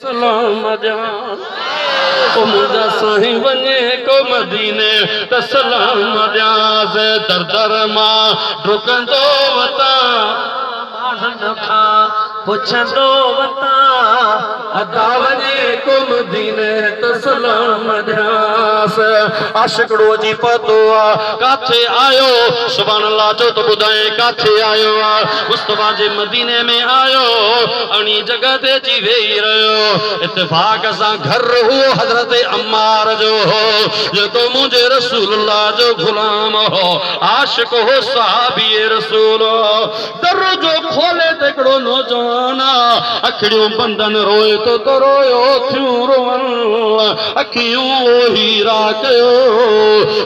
सलाम ॾियां ओ मुंहिंजा साईं वञे को मदीने त सलाम ॾियांसि दर दर मां डुकंदो वतां माण्हुनि खां पुछंदो वतां अदा वञे को मदीने त सलाम ॾियांसि आशिकड़ो जी पतो आहे काथे आयो सुभान अल्लाह जो त ॿुधाए काथे आयो आहे मुस्तफा जे मदीने में आयो अणी जगह ते अची वेही रहियो इत्तेफाक सां घर हुओ हज़रत अम्मार जो हो जेको मुंहिंजे रसूलुल्लाह जो गुलाम हो आशिक हो सहाबी रसूल हो दरवाजो खोले त हिकिड़ो नौजवान अखियूं बंदन रोए तो रोयो थियूं रोवन अखियूं हीरा कयो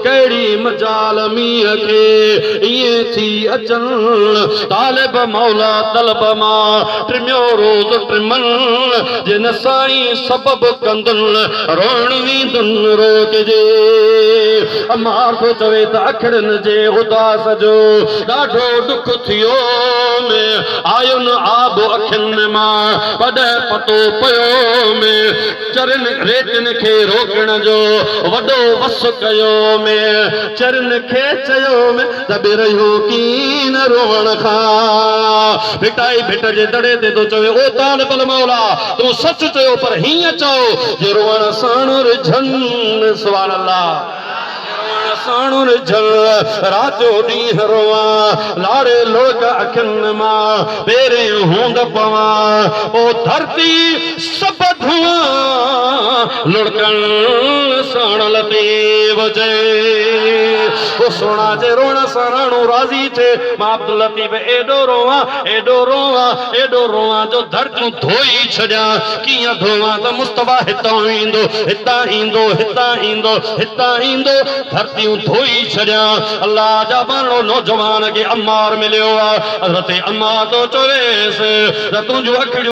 कहिड़ी मजाल मींहं खे ईअं थी अचन तालिब मौला तलब मां टिमियो रोज़ टिमन जिन साईं सबब कंदुन रोइण वींदुन रोकजे अमार थो चवे त अखड़नि जे उदास जो ॾाढो दुख थियो में आयो न आब अखियुनि मां कॾहिं पतो पियो में चरन रेतनि खे रोकण जो वॾो वस कयो में चरन खे चयो में दॿे रहियो कीन रोअण खां भिटाई भिट जे दड़े ते तो चवे ओ तालिबल मौला तूं सच चयो पर हीअं चओ जे रोअण साण रिझन सुभान अल्लाह साणुर जल रातो ॾींहुं रोवां लाड़े लोक अखियुनि मां पेरे हूंद पवां ओ धरती सभ धुआं लुड़कण साणल ते वजे ओ सोना जे रोण सां राणो राज़ी थे मां अब्दुल लतीफ एॾो रोवां जो धरतियूं धोई छॾियां कीअं धोवां त मुस्तफा हितां ईंदो हितां ईंदो हितां ईंदो हितां ईंदो धरतियूं धोई छॾियां अल्लाह जा बाणो नौजवान खे अम्मार मिलियो आहे हज़रत अम्मार तो चवेसि त तुंहिंजूं अखियूं